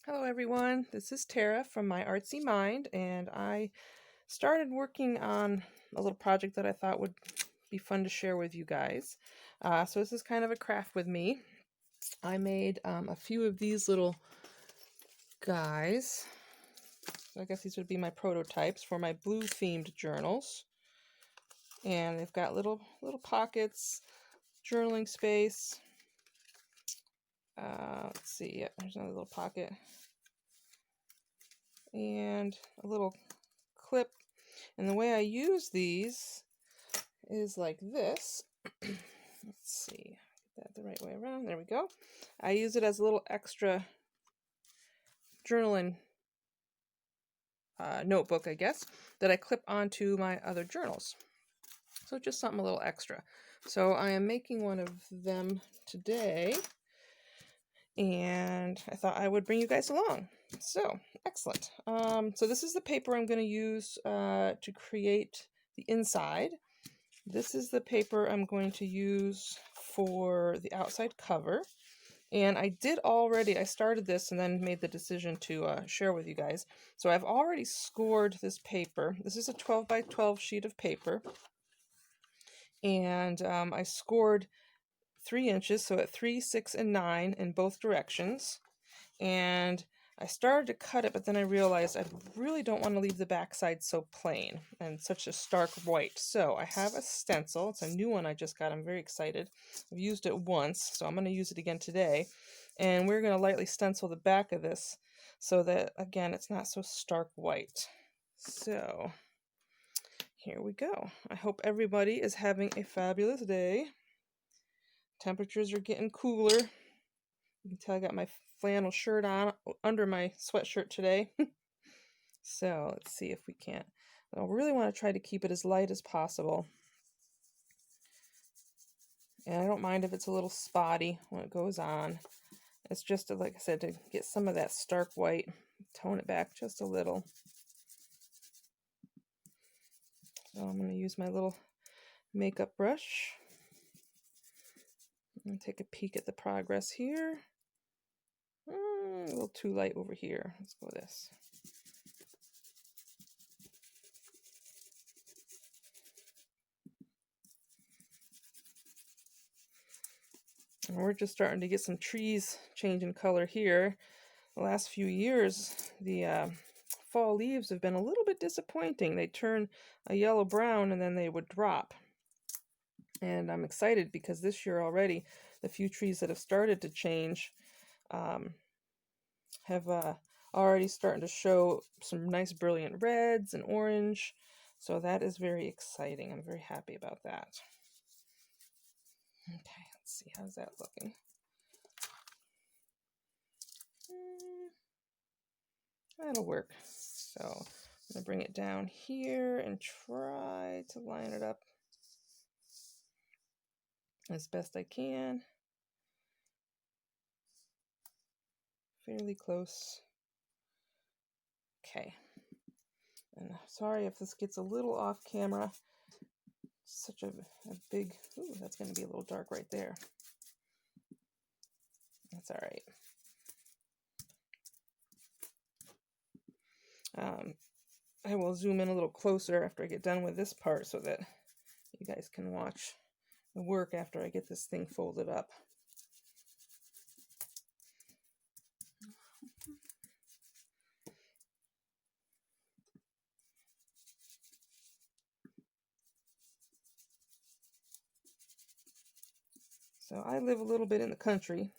Hello everyone, this is Tara from My Artsy Mind, and I started working on a little project that I thought would be fun to share with you guys. So this is kind of a craft with me. I made a few of these little guys. So I guess these would be my prototypes for my blue themed journals. And they've got little pockets, journaling space. Let's see, yep, there's another little pocket. And a little clip. And the way I use these is like this. Let's see, get that the right way around. There we go. I use it as a little extra journaling notebook, I guess, that I clip onto my other journals. So just something a little extra. So I am making one of them today, and I thought I would bring you guys along. So excellent. So this is the paper I'm going to use to create the inside. This is the paper I'm going to use for the outside cover. And I started this and then made the decision to share with you guys. So I've already scored this paper. This is a 12 by 12 sheet of paper. And I scored 3 inches, so at 3, 6, and 9 in both directions. And I started to cut it, but then I realized I really don't want to leave the backside so plain and such a stark white. So I have a stencil. It's a new one I just got. I'm very excited. I've used it once, so I'm going to use it again today. And we're going to lightly stencil the back of this so that, again, it's not so stark white. So here we go. I hope everybody is having a fabulous day. Temperatures are getting cooler. You can tell I got my flannel shirt on under my sweatshirt today. So let's see if we can't. I really want to try to keep it as light as possible. And I don't mind if it's a little spotty when it goes on. It's just, like I said, to get some of that stark white, tone it back just a little. So I'm going to use my little makeup brush and take a peek at the progress here. A little too light over here. Let's go with this. And we're just starting to get some trees changing color here. The last few years, the fall leaves have been a little bit disappointing. They turn a yellow-brown and then they would drop. And I'm excited because this year already, the few trees that have started to change have already starting to show some nice brilliant reds and orange. So that is very exciting. I'm very happy about that. Okay, let's see, how's that looking? That'll work. So I'm going to bring it down here and try to line it up as best I can. Fairly close. Okay. And sorry if this gets a little off camera. Such a big, ooh, that's going to be a little dark right there. That's all right. I will zoom in a little closer after I get done with this part so that you guys can watch the work after I get this thing folded up. So I live a little bit in the country.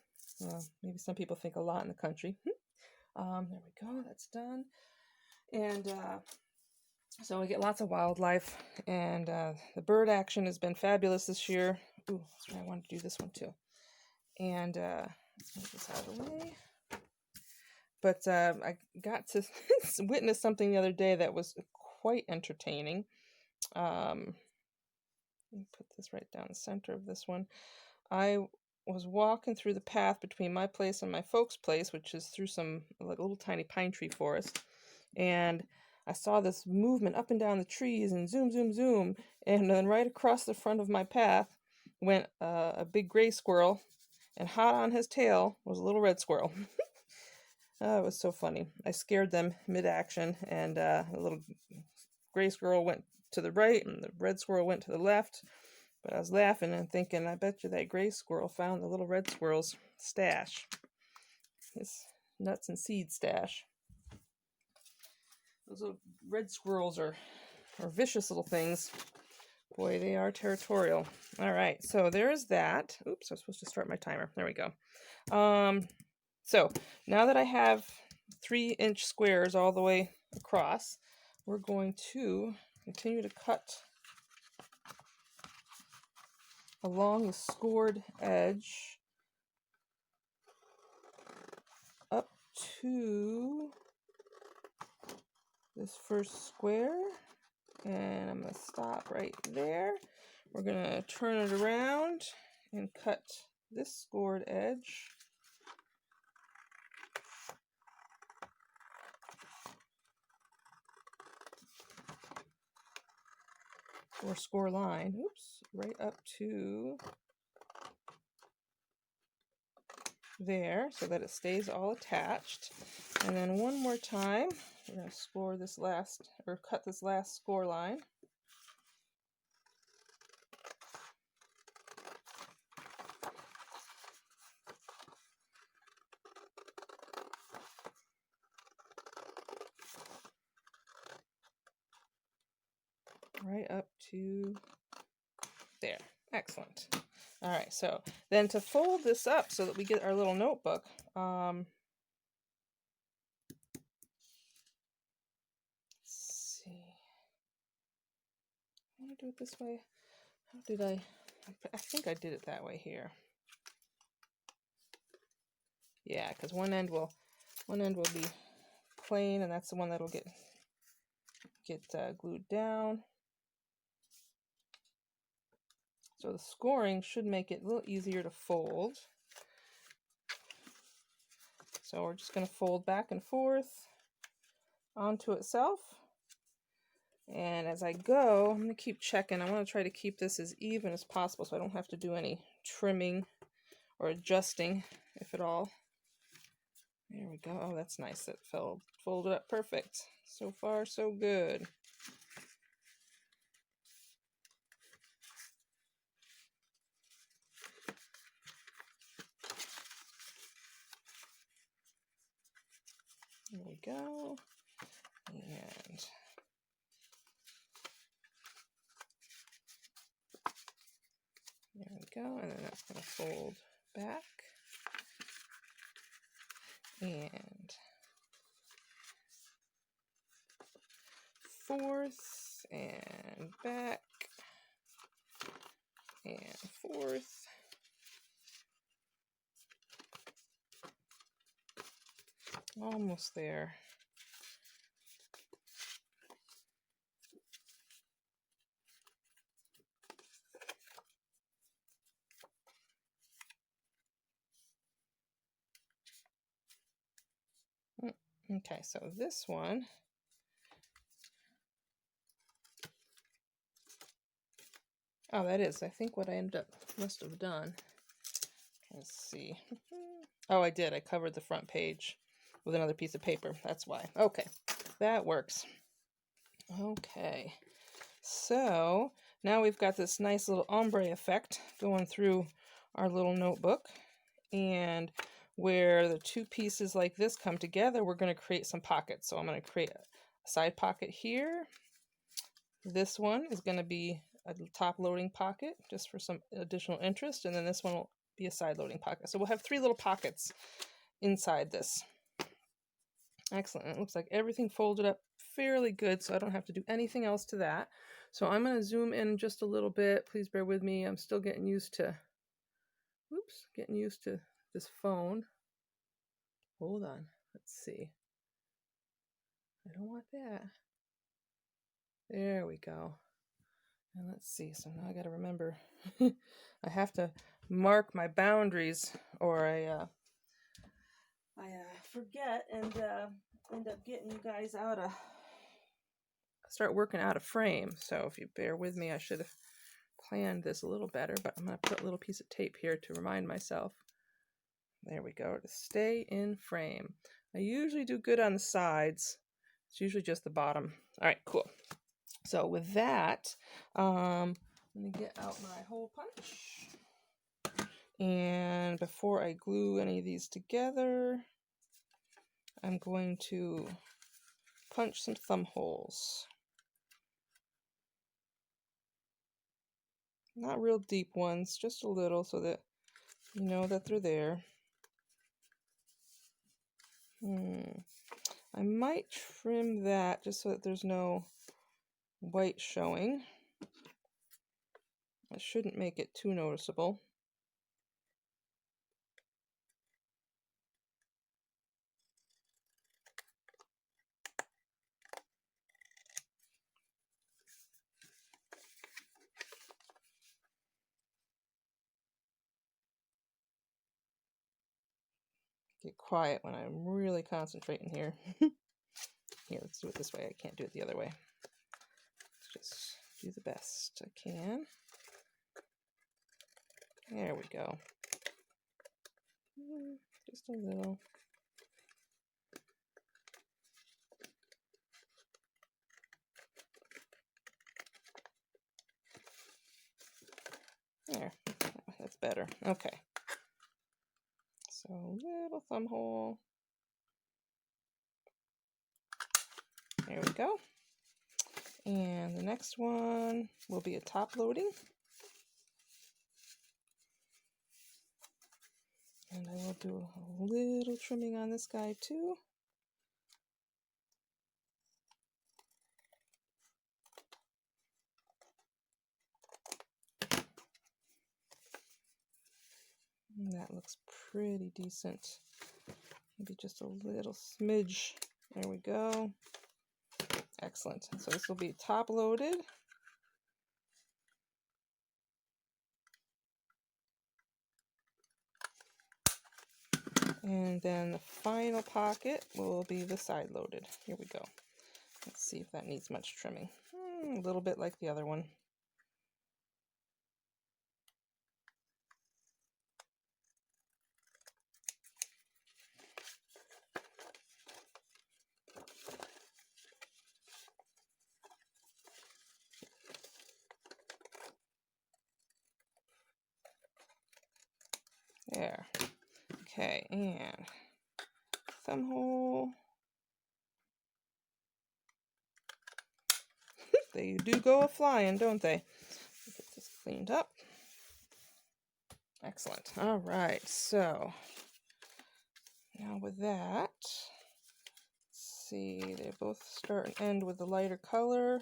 Maybe some people think a lot in the country. There we go, that's done. And so we get lots of wildlife, and the bird action has been fabulous this year. Ooh, that's right, I wanted to do this one too. And let's move this out of the way. But I got to witness something the other day that was quite entertaining. Let me put this right down the center of this one. I was walking through the path between my place and my folks' place, which is through some like little tiny pine tree forest, and I saw this movement up and down the trees and zoom, zoom, zoom, and then right across the front of my path went a big gray squirrel, and hot on his tail was a little red squirrel. Oh, it was so funny. I scared them mid-action, and the little gray squirrel went to the right, and the red squirrel went to the left. But I was laughing and thinking, I bet you that gray squirrel found the little red squirrel's stash. His nuts and seed stash. Those little red squirrels are vicious little things. Boy, they are territorial. All right, so there's that. Oops, I was supposed to start my timer. There we go. So now that I have 3-inch squares all the way across, we're going to continue to cut along the scored edge up to this first square, and I'm going to stop right there. We're going to turn it around and cut this scored edge or score line, oops, right up to there so that it stays all attached. And then one more time, we're going to score this last, or cut this last score line. Right up to there. Excellent. All right, so then to fold this up so that we get our little notebook, let's see. I want to do it this way. How did I think I did it that way here. Yeah, because one end will be plain, and that's the one that'll get glued down. So the scoring should make it a little easier to fold. So we're just going to fold back and forth onto itself. And as I go, I'm going to keep checking. I want to try to keep this as even as possible so I don't have to do any trimming or adjusting, if at all. There we go. Oh, that's nice. It folded up perfect. So far, so good. There we go. And there we go. And then that's going to fold back. And forth and back and forth. Almost there. Okay, so this one, oh, that is, I think what I must have done. Let's see. Oh, I did. I covered the front page with another piece of paper. That's why. Okay, that works. Okay, so now we've got this nice little ombre effect going through our little notebook. And where the two pieces like this come together, we're going to create some pockets. So I'm going to create a side pocket here. This one is going to be a top loading pocket just for some additional interest, and then this one will be a side loading pocket. So we'll have 3 little pockets inside this. Excellent. It looks like everything folded up fairly good, so I don't have to do anything else to that. So I'm going to zoom in just a little bit. Please bear with me. I'm still getting used to this phone. Hold on. Let's see. I don't want that. There we go. And let's see. So now I got to remember. I have to mark my boundaries, or I forget and end up getting you guys start working out of frame. So if you bear with me, I should have planned this a little better, but I'm going to put a little piece of tape here to remind myself. There we go, to stay in frame. I usually do good on the sides. It's usually just the bottom. All right, cool. So with that, let me get out my hole punch. And before I glue any of these together, I'm going to punch some thumb holes. Not real deep ones, just a little so that you know that they're there. I might trim that just so that there's no white showing. I shouldn't make it too noticeable. Get quiet when I'm really concentrating here. Here, let's do it this way. I can't do it the other way. Let's just do the best I can. There we go. Just a little. There, that's better. Okay. So, little thumb hole. There we go. And the next one will be a top loading. And I will do a little trimming on this guy too. And that looks pretty decent. Maybe just a little smidge. There we go. Excellent. So this will be top loaded. And then the final pocket will be the side loaded. Here we go. Let's see if that needs much trimming. A little bit like the other one. There. Okay, and thumb hole. They do go a-flying, don't they? Get this cleaned up. Excellent. All right, so now with that, let's see, they both start and end with the lighter color.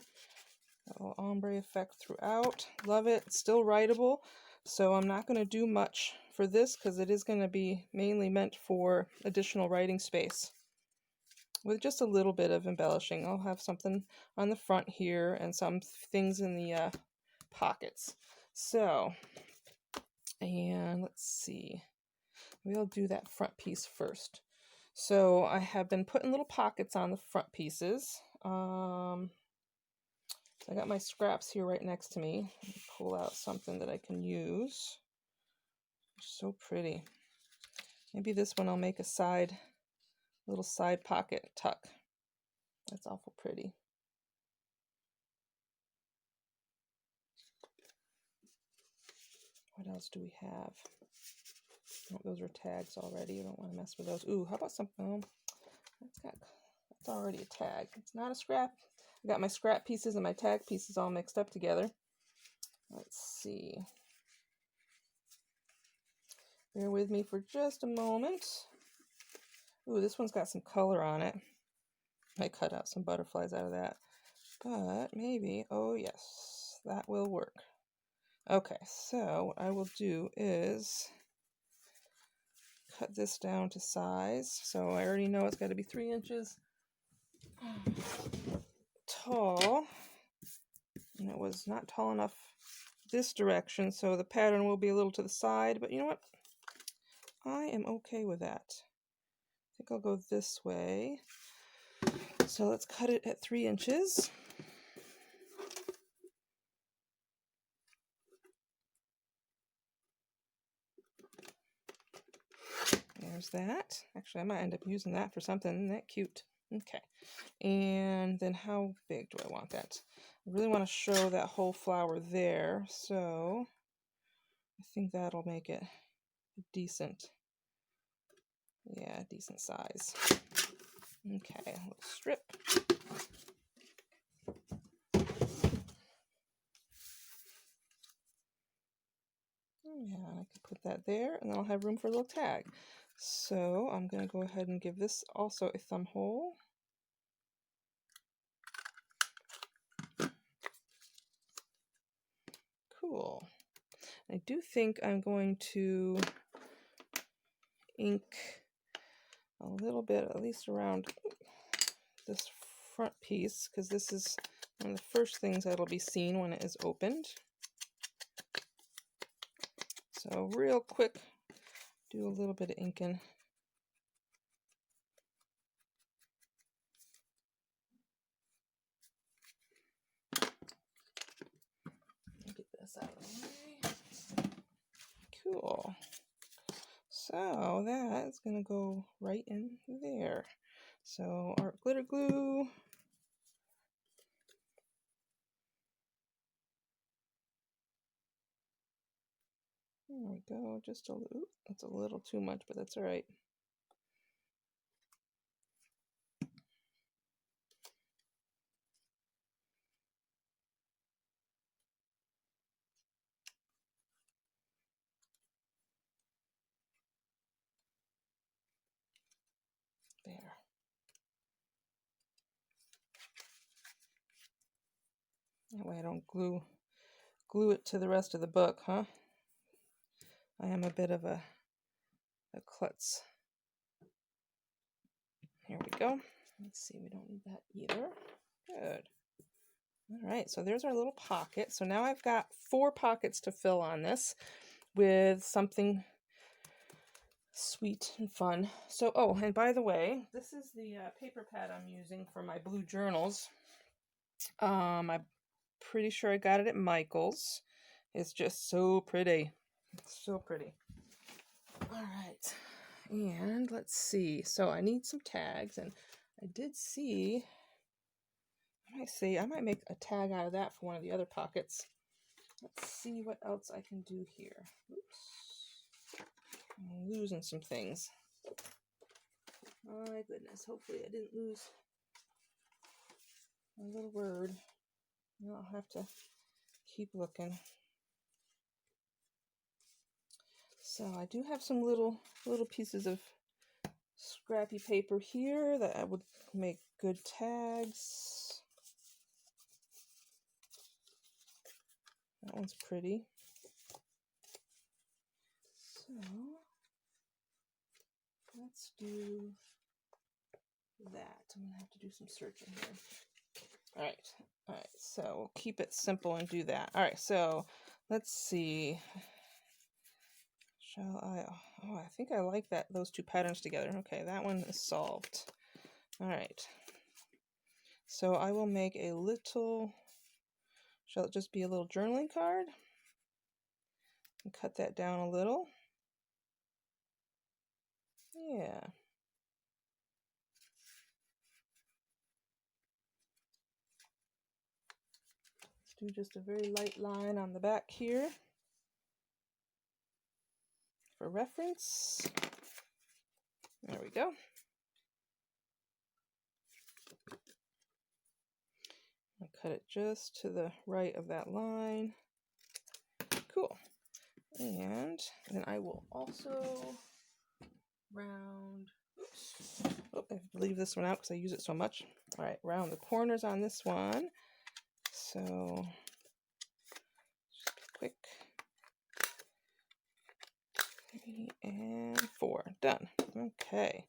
That little ombre effect throughout. Love it. It's still writable, so I'm not going to do much for this because it is going to be mainly meant for additional writing space. With just a little bit of embellishing. I'll have something on the front here and some things in the pockets. So, and let's see. We'll do that front piece first. So I have been putting little pockets on the front pieces. I got my scraps here right next to me. Pull out something that I can use. So pretty. Maybe this one I'll make a little side pocket tuck. That's awful pretty. What else do we have? Oh, those are tags already. I don't want to mess with those. Ooh, how about something? That's already a tag. It's not a scrap. I got my scrap pieces and my tag pieces all mixed up together. Let's see. Bear with me for just a moment. Ooh, this one's got some color on it. I cut out some butterflies out of that. But maybe, oh yes, that will work. Okay, so what I will do is cut this down to size. So I already know it's got to be 3 inches tall. And it was not tall enough this direction, so the pattern will be a little to the side, but you know what? I am okay with that. I think I'll go this way. So let's cut it at 3 inches. there's that. Actually, I might end up using that for something. Isn't that cute? Okay. And then how big do I want that? I really want to show that whole flower there, so I think that'll make it decent. Yeah, decent size. Okay, a little strip. Yeah, I can put that there, and then I'll have room for a little tag. So I'm going to go ahead and give this also a thumb hole. Cool. I do think I'm going to ink a little bit, at least around this front piece, because this is one of the first things that'll be seen when it is opened. So real quick, do a little bit of inking. Get this out of the way. Cool. So that's going to go right in there. So our glitter glue. There we go. Just a little, that's a little too much, but that's all right. There. That way I don't glue it to the rest of the book, huh? I am a bit of a klutz. Here we go. Let's see, we don't need that either. Good. All right, so there's our little pocket. So now I've got 4 pockets to fill on this with something sweet and fun. So, oh, and by the way, this is the paper pad I'm using for my blue journals. I'm pretty sure I got it at Michael's. It's just so pretty. It's so pretty. All right, and let's see. So I need some tags, and I did see, I might make a tag out of that for one of the other pockets. Let's see what else I can do here. Oops. I'm losing some things. My goodness, hopefully I didn't lose a little word. I'll have to keep looking. So I do have some little pieces of scrappy paper here that I would make good tags. That one's pretty. So let's do that. I'm gonna have to do some searching here. All right, so we'll keep it simple and do that. All right, so let's see. Shall I? Oh, I think I like those 2 patterns together. Okay, that one is solved. All right. So I will make a little, shall it just be a little journaling card? And cut that down a little. Yeah. Let's do just a very light line on the back here for reference. There we go. I'll cut it just to the right of that line. Cool. And then I will also round, oops, oh, I have to leave this one out because I use it so much. All right, round the corners on this one. So, just quick. 3 and 4, done. Okay,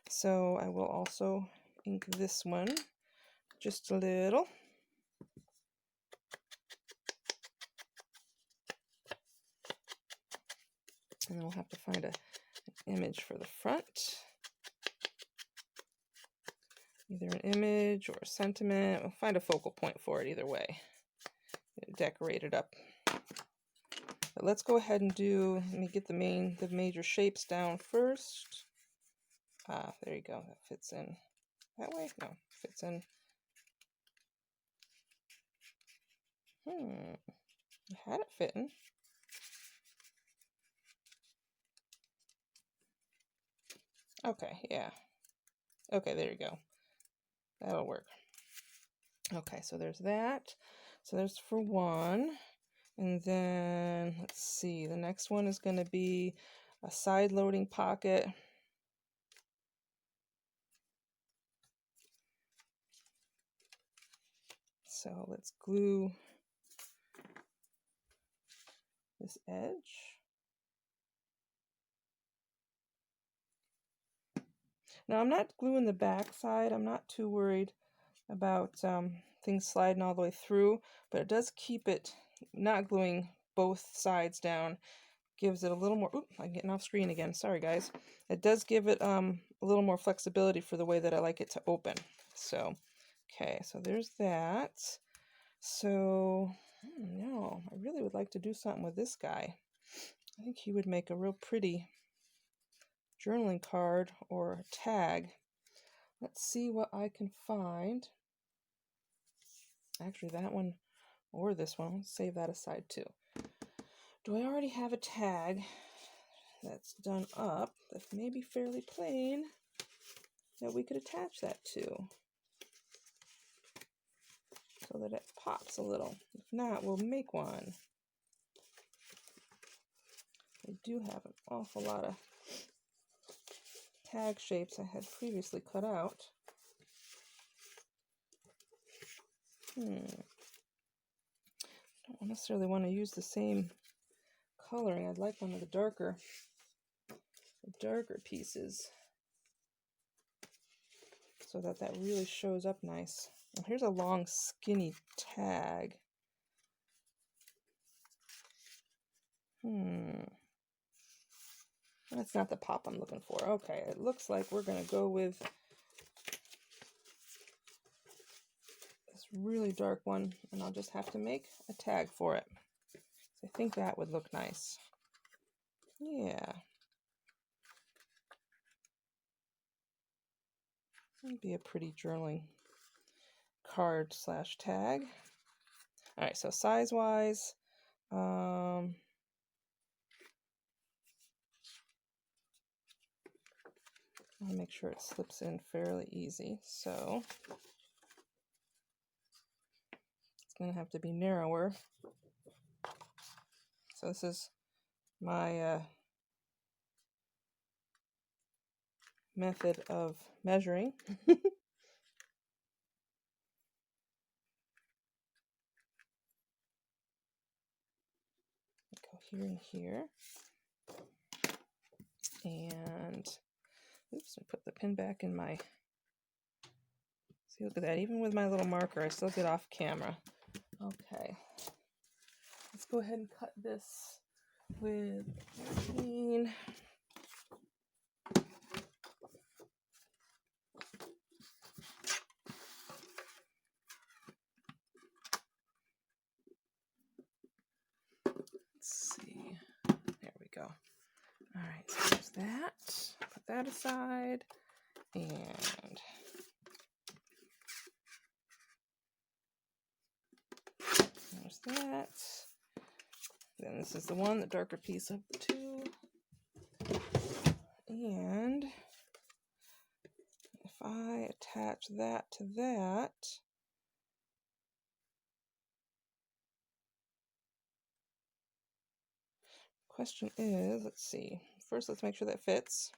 so I will also ink this one just a little. And we'll have to find an image for the front. Either an image or a sentiment. We'll find a focal point for it either way. Decorate it up. But let's go ahead and let me get the major shapes down first. Ah, there you go. That fits in that way. No, fits in. I had it fitting. Okay, yeah. Okay, there you go. That'll work. Okay, so there's that. So there's for one. And then, let's see, the next one is going to be a side loading pocket. So let's glue this edge. Now I'm not gluing the back side. I'm not too worried about things sliding all the way through, but it does keep it, not gluing both sides down, gives it a little more, oop, I'm getting off screen again, sorry guys. It does give it a little more flexibility for the way that I like it to open. So, okay, so there's that. So, no, I really would like to do something with this guy. I think he would make a real pretty journaling card or tag. Let's see what I can find. Actually, that one or this one, let's save that aside too. Do I already have a tag that's done up that may be fairly plain that we could attach that to so that it pops a little? If not, we'll make one. I do have an awful lot of tag shapes I had previously cut out. Don't necessarily want to use the same coloring. I'd like one of the darker pieces so that that really shows up nice. Well, here's a long skinny tag. That's not the pop I'm looking for. Okay, it looks like we're going to go with this really dark one, and I'll just have to make a tag for it. I think that would look nice. Yeah. That'd be a pretty journaling card slash tag. All right, so size-wise, I'll make sure it slips in fairly easy. So it's going to have to be narrower. So this is my method of measuring. Go here and here. And oops, I put the pin back in my, see, look at that, even with my little marker I still get off camera. Okay, let's go ahead and cut this with 13. Let's see, there we go. All right, so there's that, put that aside, and there's that. Then this is the one, the darker piece of the two. And if I attach that to that, question is, let's see, first let's make sure that fits.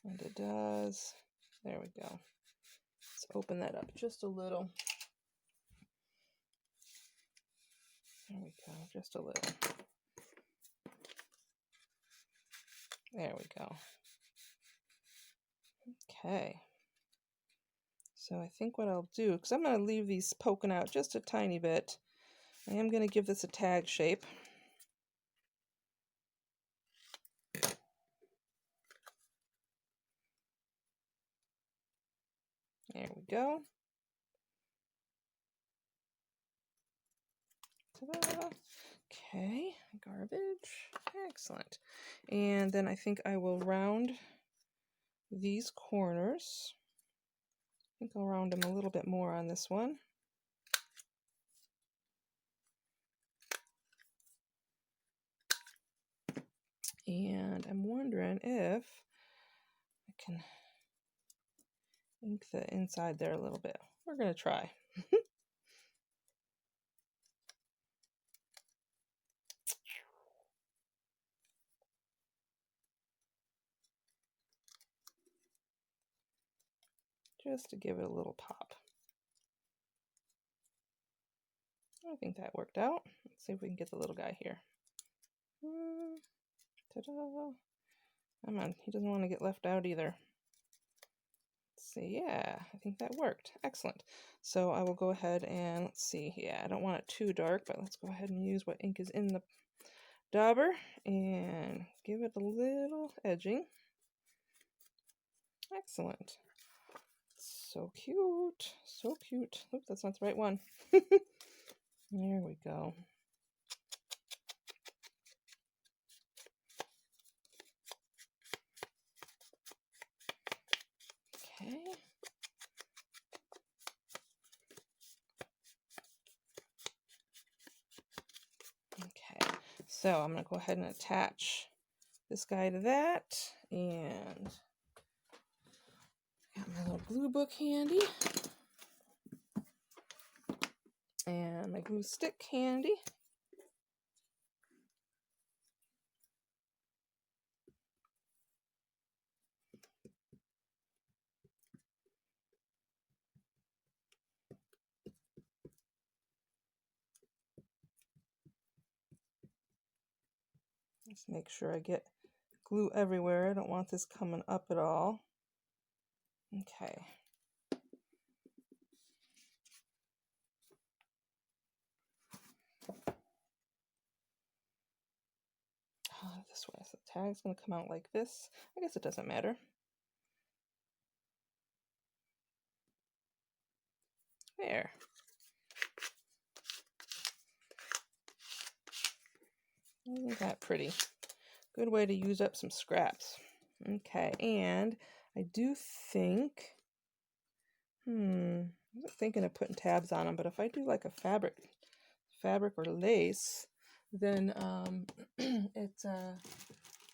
And it does. There we go. Let's open that up just a little. There we go, just a little. There we go. Okay. So I think what I'll do, because I'm going to leave these poking out just a tiny bit, I am going to give this a tag shape. There we go. Ta-da. Okay, garbage. Excellent. And then I think I will round these corners. I think I'll round them a little bit more on this one. And I'm wondering if I can ink the inside there a little bit. We're going to try. Just to give it a little pop. I think that worked out. Let's see if we can get the little guy here. Ta-da. Come on, he doesn't want to get left out either. Let's see, yeah, I think that worked. Excellent. So I will go ahead and, let's see, yeah, I don't want it too dark, but let's go ahead and use what ink is in the dauber and give it a little edging. Excellent. So cute. So cute. Oops, that's not the right one. There we go. Okay. Okay. So I'm going to go ahead and attach this guy to that. And got my little glue book handy. And my glue stick handy. Just make sure I get glue everywhere. I don't want this coming up at all. Okay. This way. So the tag's going to come out like this. I guess it doesn't matter. There. Isn't that pretty? Good way to use up some scraps. Okay, and I do think, I wasn't thinking of putting tabs on them, but if I do like a fabric or lace, then it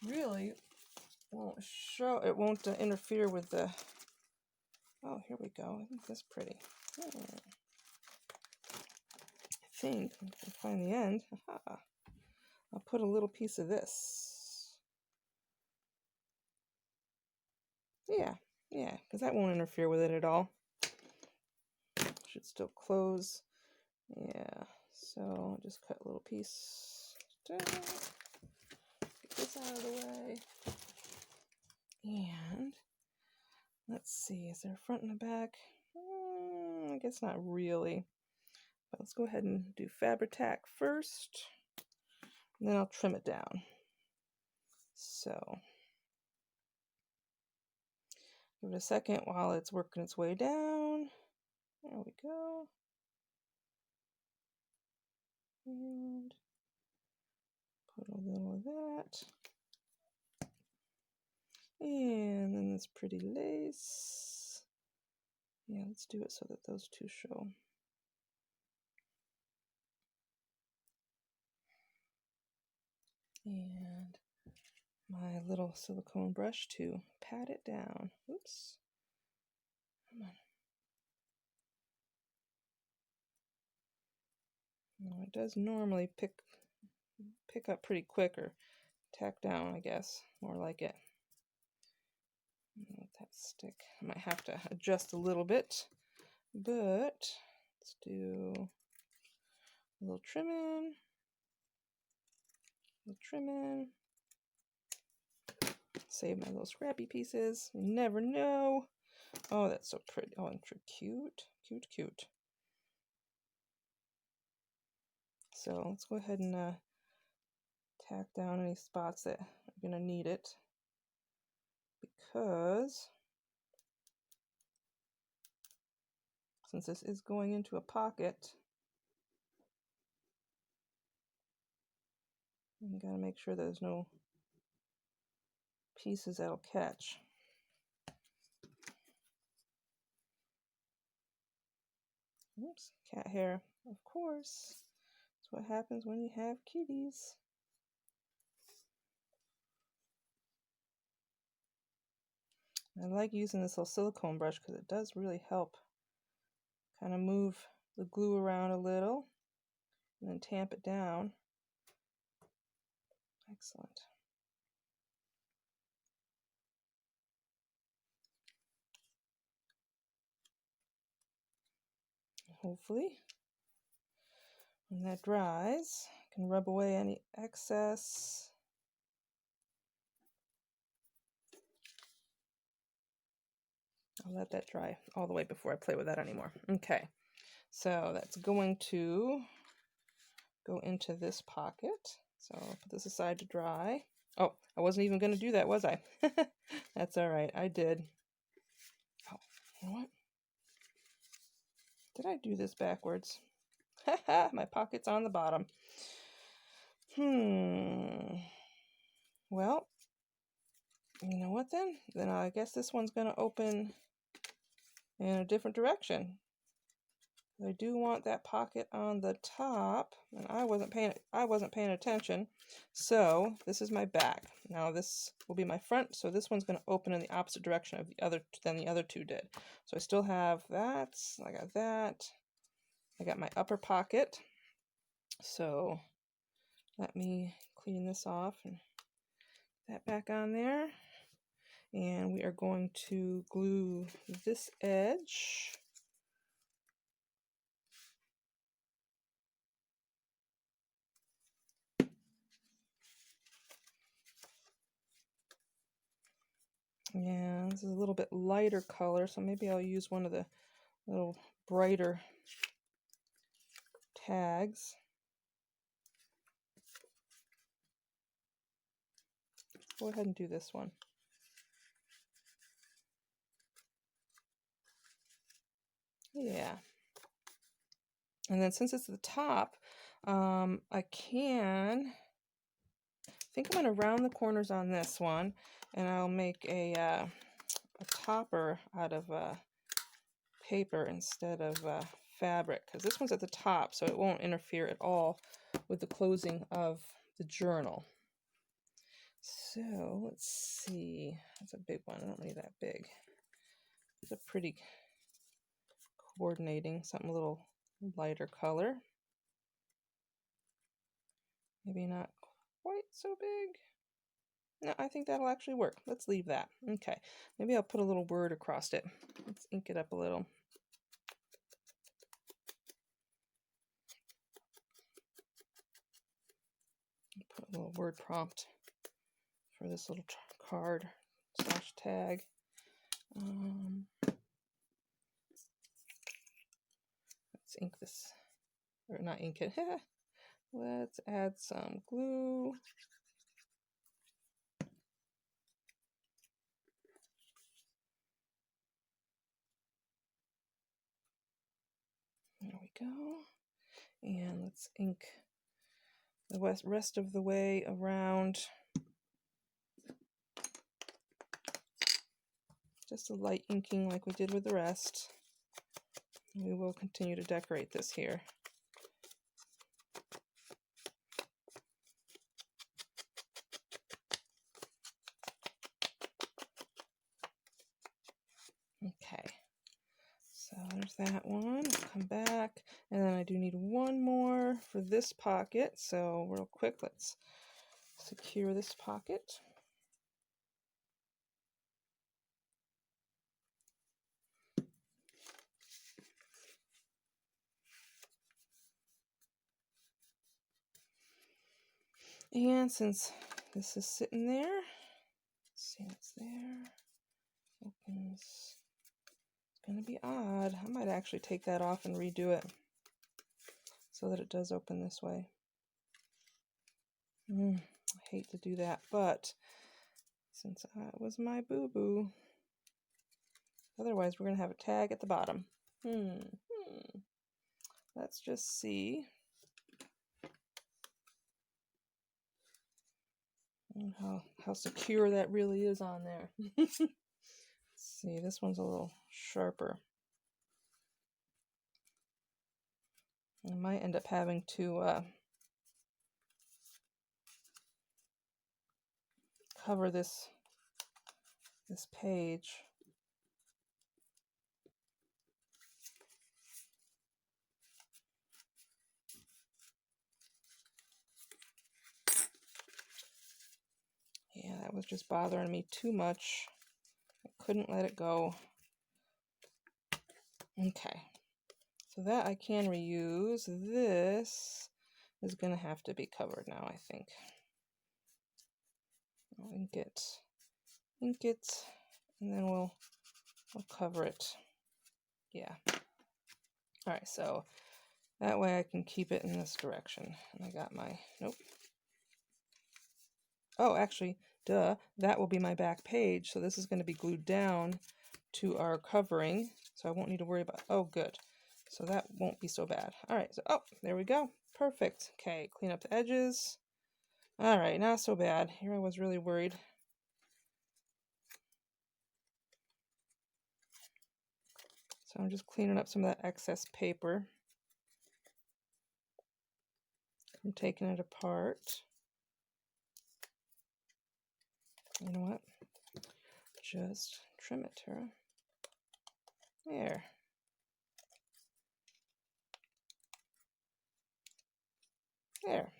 really won't show, it won't interfere with the, oh, here we go. I think that's pretty. I think, if I find the end, aha, I'll put a little piece of this. Yeah, because that won't interfere with it at all. Should still close. Yeah, so I'll just cut a little piece. Get this out of the way. And let's see, is there a front and a back? I guess not really. But let's go ahead and do Fabri-Tac first. And then I'll trim it down. So give it a second while it's working its way down. There we go. And put a little of that. And then this pretty lace. Yeah, let's do it so that those two show. And my little silicone brush to pat it down. Oops. Come on. Well, it does normally pick up pretty quick, or tack down, I guess. More like it. Let that stick. I might have to adjust a little bit, but let's do a little trimming. Save my little scrappy pieces. You never know. Oh, that's so pretty. Oh, and cute. So let's go ahead and tack down any spots that are going to need it, because since this is going into a pocket, You gotta make sure there's no pieces that'll catch. Oops, cat hair. Of course. That's what happens when you have kitties. I like using this little silicone brush because it does really help kind of move the glue around a little and then tamp it down. Excellent. Hopefully, when that dries, I can rub away any excess. I'll let that dry all the way before I play with that anymore. Okay, so that's going to go into this pocket. So I'll put this aside to dry. Oh, I wasn't even going to do that, was I? That's all right, I did. Oh, you know what? Did I do this backwards? Haha, my pocket's on the bottom. Well, you know what then? Then I guess this one's going to open in a different direction. I do want that pocket on the top, and I wasn't paying attention. So this is my back. Now this will be my front, so this one's going to open in the opposite direction of than the other two did. So I still have that. I got that. I got my upper pocket. So let me clean this off and that back on there. And we are going to glue this edge. Yeah, this is a little bit lighter color, so maybe I'll use one of the little brighter tags. Go ahead and do this one. Yeah. And then since it's the top, I think I'm going to round the corners on this one, and I'll make a topper out of paper instead of fabric, because this one's at the top, so it won't interfere at all with the closing of the journal. So let's see. That's a big one. I don't need that big. It's a pretty coordinating, something a little lighter color. Maybe not quite so big. No, I think that'll actually work. Let's leave that. Okay. Maybe I'll put a little word across it. Let's ink it up a little. Put a little word prompt for this little card / tag. Let's ink this, or not ink it. Let's add some glue. There we go. And let's ink the rest of the way around. Just a light inking like we did with the rest. We will continue to decorate this here. Okay, so there's that one. Come back, and then I do need one more for this pocket. So real quick, let's secure this pocket. And since this is sitting there, let's see what's there. Opens. It's going to be odd. I might actually take that off and redo it so that it does open this way. I hate to do that, but since it was my boo-boo, otherwise we're going to have a tag at the bottom. Let's just see. And how secure that really is on there. Let's see, this one's a little sharper. I might end up having to cover this page. Yeah, that was just bothering me too much. I couldn't let it go. Okay, so that I can reuse. This is going to have to be covered now, I think. I'll ink it, and then we'll cover it. Yeah. All right, so that way I can keep it in this direction. And I got my, nope. Oh, actually, duh, that will be my back page. So this is going to be glued down to our covering. So I won't need to worry about, oh, good. So that won't be so bad. All right, so, oh, there we go. Perfect. Okay, clean up the edges. All right, not so bad. Here I was really worried. So I'm just cleaning up some of that excess paper. I'm taking it apart. You know what? Just trim it, Tara. There. There.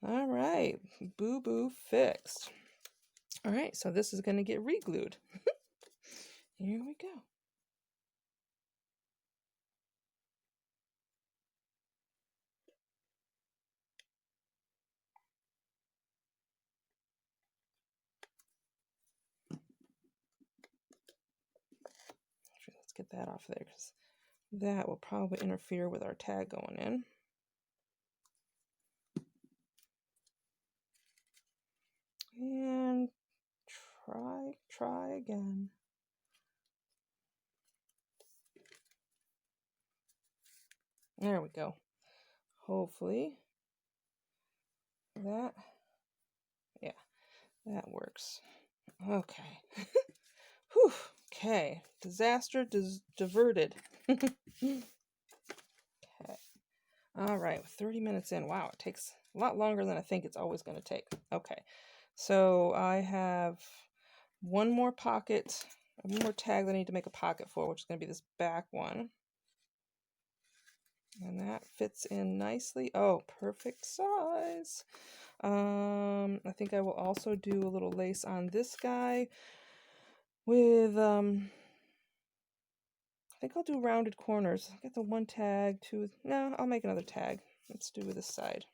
All right, boo-boo fixed. All right, so this is going to get re-glued. Here we go. Actually, let's get that off there because that will probably interfere with our tag going in. And try again. There we go. Hopefully that, yeah, that works. Okay. Whew. Okay. Disaster diverted. Okay. All right. 30 minutes in. Wow, it takes a lot longer than I think it's always going to take. Okay. So I have one more pocket, one more tag that I need to make a pocket for, which is going to be this back one. And that fits in nicely. Oh, perfect size. I think I will also do a little lace on this guy with, I think I'll do rounded corners. I'll get the one tag, two, no, I'll make another tag. Let's do this side.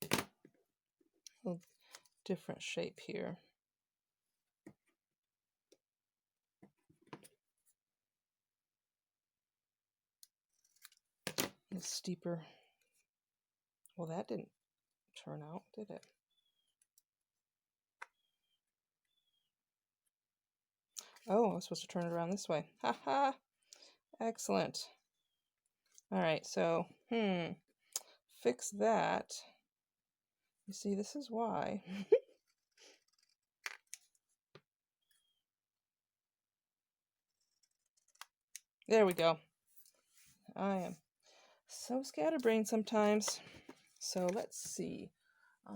A little different shape here. A little steeper. Well, that didn't turn out, did it? Oh, I was supposed to turn it around this way. Haha. Excellent. All right, so, fix that. You see, this is why. There we go. I am so scatterbrained sometimes. So let's see. I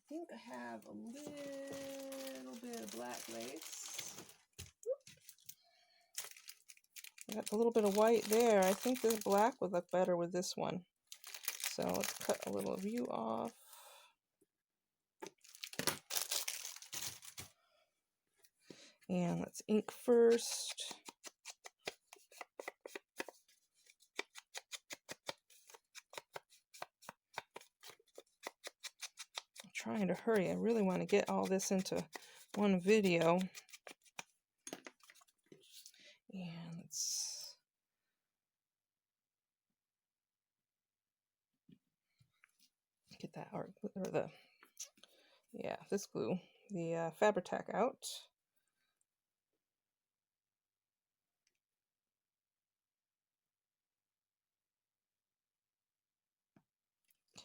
think I have a little bit of black lace. I got a little bit of white there. I think the black would look better with this one. So let's cut a little view off. And let's ink first. I'm trying to hurry. I really want to get all this into one video. And let's get that art, or the, yeah, this glue, the Fabri-Tac out.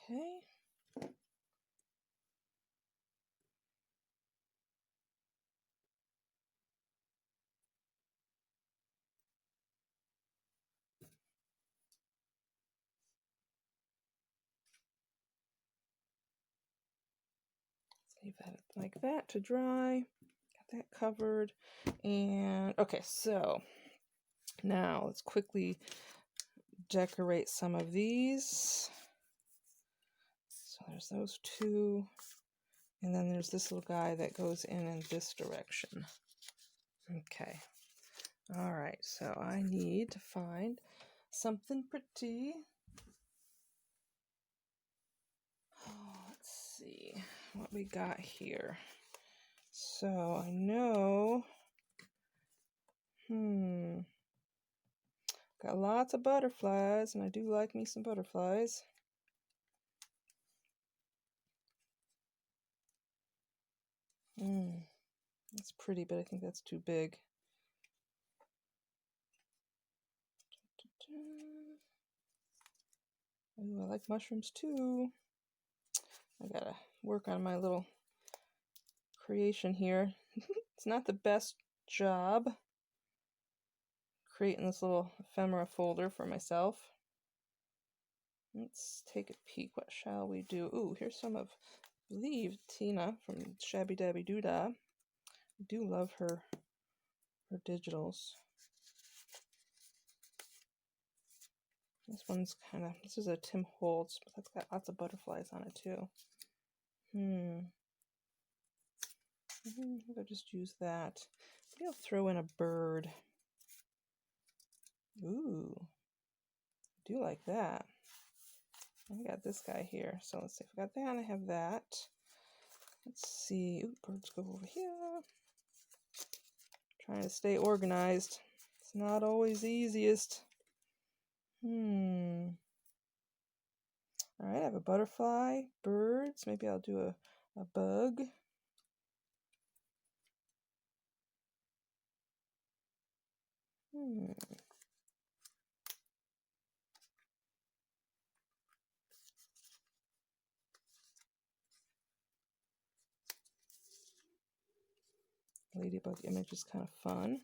Okay. Leave that like that to dry. Got that covered. And okay, so now let's quickly decorate some of these. So there's those two. And then there's this little guy that goes in this direction. Okay. All right, so I need to find something pretty. Oh, let's see what we got here. So I know, got lots of butterflies, and I do like me some butterflies. That's pretty, but I think that's too big. Ooh, I like mushrooms too. I gotta work on my little creation here. It's not the best job creating this little ephemera folder for myself. Let's take a peek. What shall we do? Ooh, here's some of, I believe, Tina from Shabby Dabby Doodah. I do love her digitals. This one's kind of, this is a Tim Holtz, but that's got lots of butterflies on it too. I'll just use that. Maybe I'll throw in a bird. Ooh, I do like that. I got this guy here. So let's see if I got that. I have that. Let's see. Ooh, birds go over here. Trying to stay organized. It's not always the easiest. All right, I have a butterfly, birds. Maybe I'll do a bug. Ladybug image is kind of fun.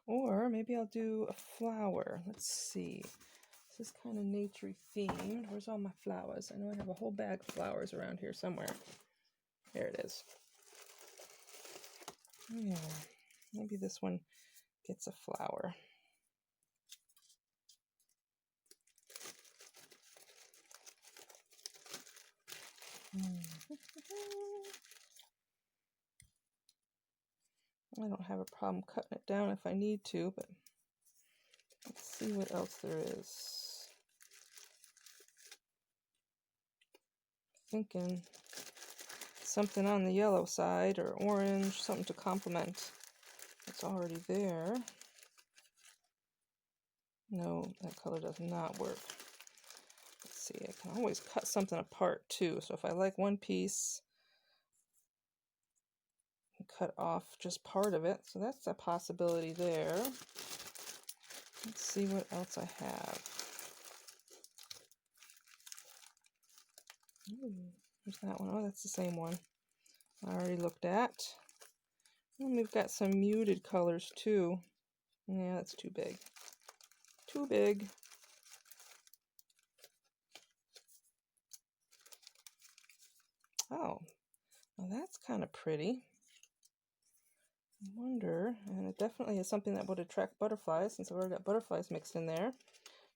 Or maybe I'll do a flower. Let's see. This is kind of nature themed. Where's all my flowers? I know I have a whole bag of flowers around here somewhere. There it is. Yeah, maybe this one gets a flower. I don't have a problem cutting it down if I need to, but let's see what else there is. Thinking something on the yellow side or orange, something to complement what's already there. No, that color does not work. Let's see, I can always cut something apart too. So if I like one piece, I can cut off just part of it. So that's a possibility there. Let's see what else I have. There's that one. Oh, that's the same one I already looked at. And we've got some muted colors too. Yeah, that's too big. Too big. Oh, well, that's kind of pretty. I wonder, and it definitely is something that would attract butterflies since I've already got butterflies mixed in there.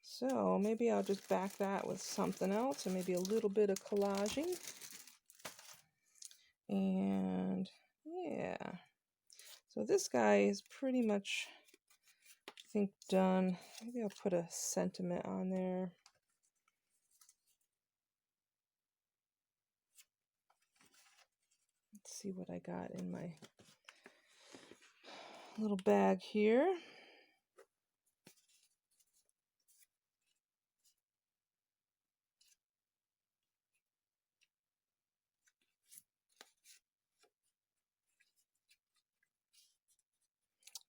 So maybe I'll just back that with something else and maybe a little bit of collaging. And yeah, so this guy is pretty much, I think, done. Maybe I'll put a sentiment on there. Let's see what I got in my little bag here.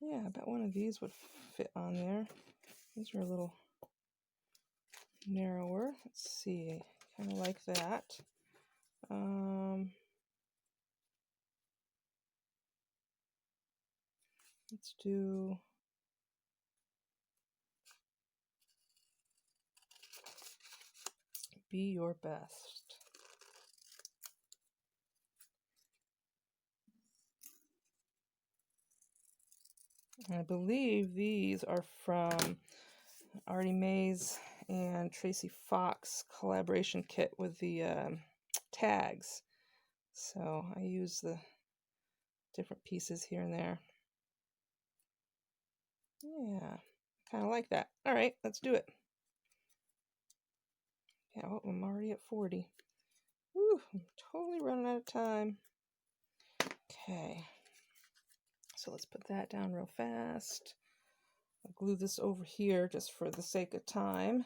Yeah, I bet one of these would fit on there. These are a little narrower. Let's see, kind of like that. Let's do Be Your Best. And I believe these are from Artie Mays and Tracy Fox collaboration kit with the tags. So I use the different pieces here and there. Yeah, kind of like that. All right, let's do it. Yeah, oh, I'm already at 40. Whew, I'm totally running out of time. Okay, so let's put that down real fast. I'll glue this over here just for the sake of time.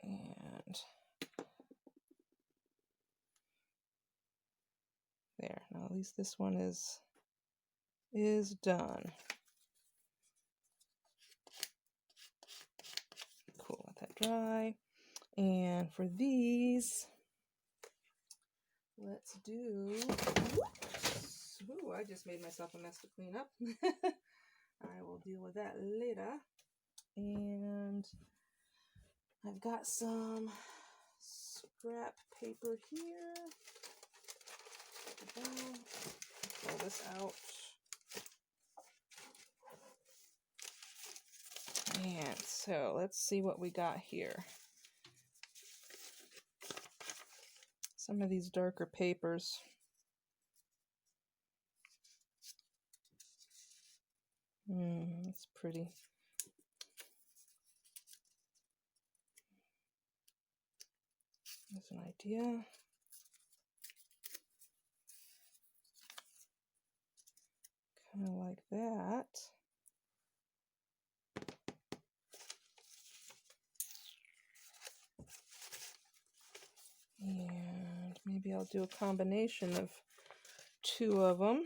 And there, now at least this one is done. Cool, let that dry. And for these, let's do, ooh, I just made myself a mess to clean up. I will deal with that later. And I've got some scrap paper here. Pull this out. And so let's see what we got here. Some of these darker papers. That's pretty. There's an idea. Kind of like that. And maybe I'll do a combination of two of them.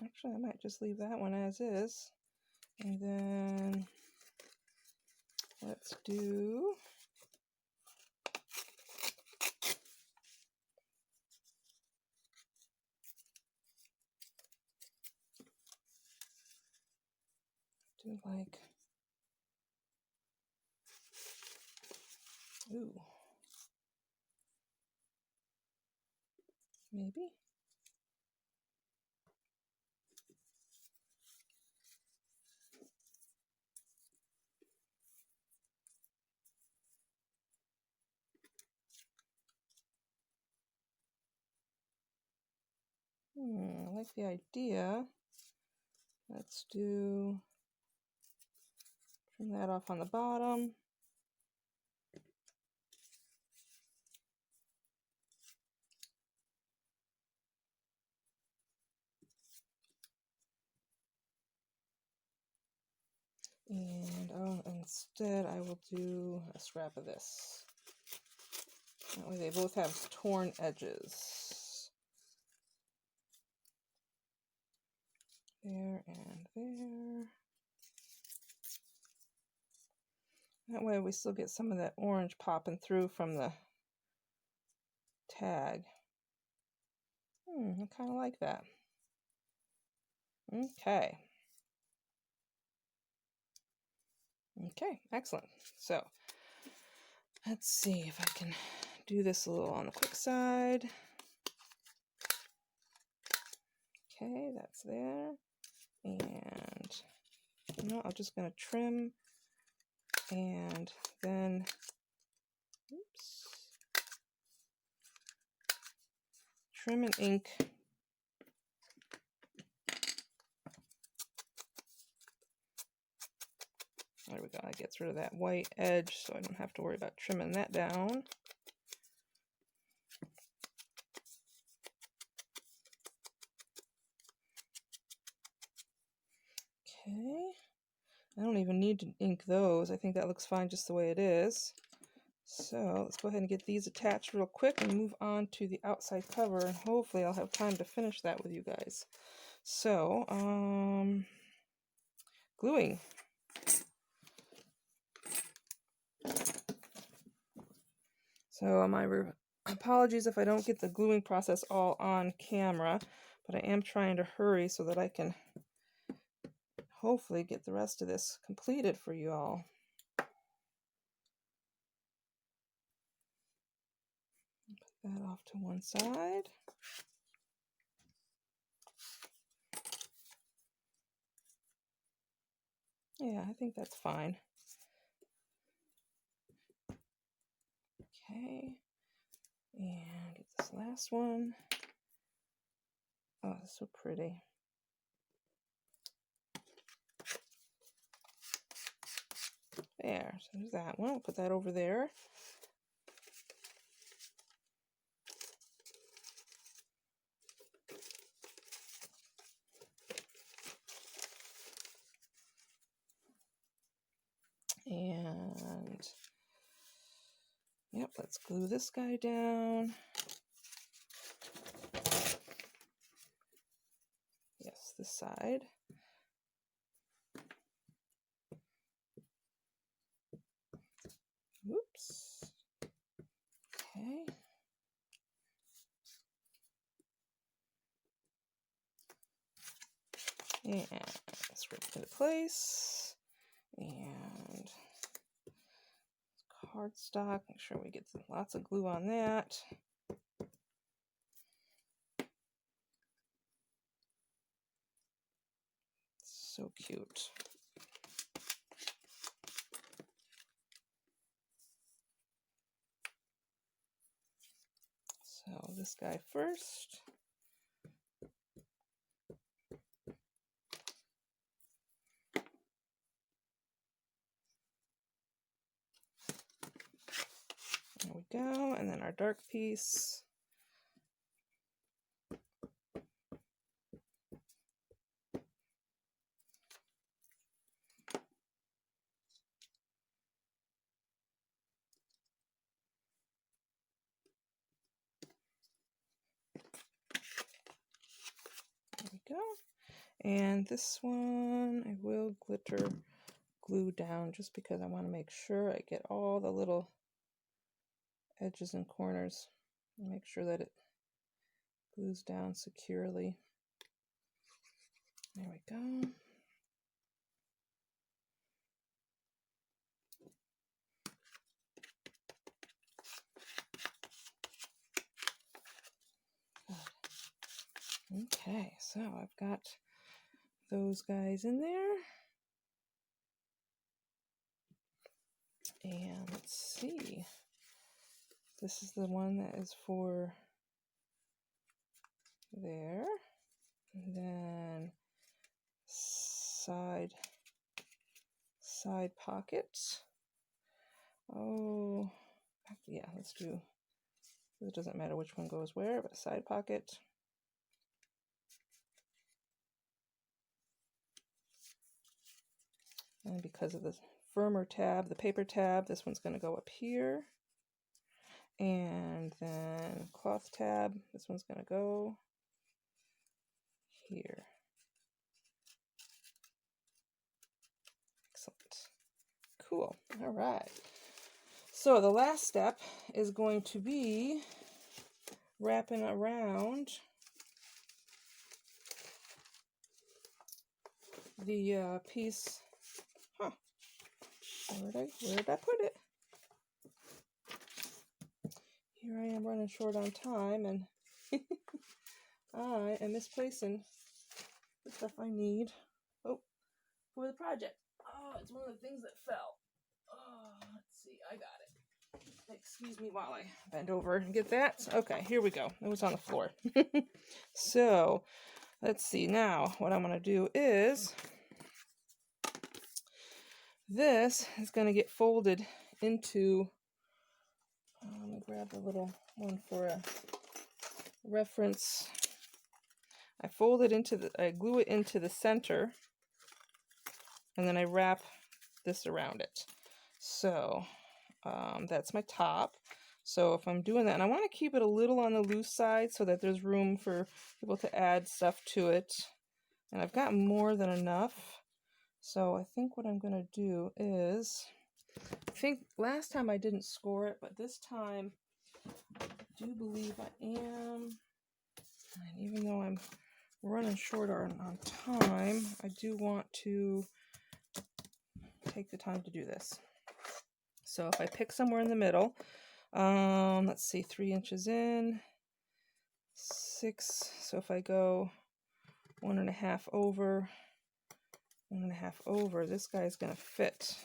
Actually, I might just leave that one as is. And then let's do like, ooh, maybe. I like the idea. Let's do, trim that off on the bottom. And instead I will do a scrap of this. That way they both have torn edges. There and there. That way we still get some of that orange popping through from the tag. I kind of like that. Okay. Okay, excellent. So let's see if I can do this a little on the quick side. Okay, that's there. And you know, I'm just going to trim and then, oops, trim and ink. There we go. That gets rid of that white edge, so I don't have to worry about trimming that down. I don't even need to ink those. I think that looks fine just the way it is. So let's go ahead and get these attached real quick and move on to the outside cover, and hopefully I'll have time to finish that with you guys. So, gluing. So my apologies if I don't get the gluing process all on camera, but I am trying to hurry so that I can hopefully get the rest of this completed for you all. Put that off to one side. Yeah, I think that's fine. Okay, and get this last one. Oh, it's so pretty. There, so there's that one. We'll put that over there. And yep, let's glue this guy down. Yes, this side. Whoops. Okay. And screw it into place. And cardstock. Make sure we get lots of glue on that. So cute. So this guy first. There we go. And then our dark piece. There we go. And this one I will glitter glue down just because I want to make sure I get all the little edges and corners and make sure that it glues down securely. There we go. Okay, so I've got those guys in there. And let's see. This is the one that is for there. And then side pocket. Oh, yeah, let's do, it doesn't matter which one goes where, but side pocket. And because of the firmer tab, the paper tab, this one's going to go up here. And then cloth tab, this one's going to go here. Excellent. Cool. All right. So the last step is going to be wrapping around the piece. Huh. Where did I put it? Here I am running short on time, and I am misplacing the stuff I need. Oh, for the project. Oh, it's one of the things that fell. Oh, let's see. I got it. Excuse me while I bend over and get that. Okay, here we go. It was on the floor. So, let's see. Now, what I'm going to do is this is going to get folded into, let me grab the little one for a reference. I fold it into I glue it into the center, and then I wrap this around it. So that's my top. So if I'm doing that, and I want to keep it a little on the loose side so that there's room for people to add stuff to it. And I've got more than enough. So I think what I'm going to do is, I think last time I didn't score it, but this time I do believe I am. And even though I'm running short on time, I do want to take the time to do this. So if I pick somewhere in the middle, let's see, 3 inches in, 6. So if I go 1.5 over, 1.5 over, this guy's going to fit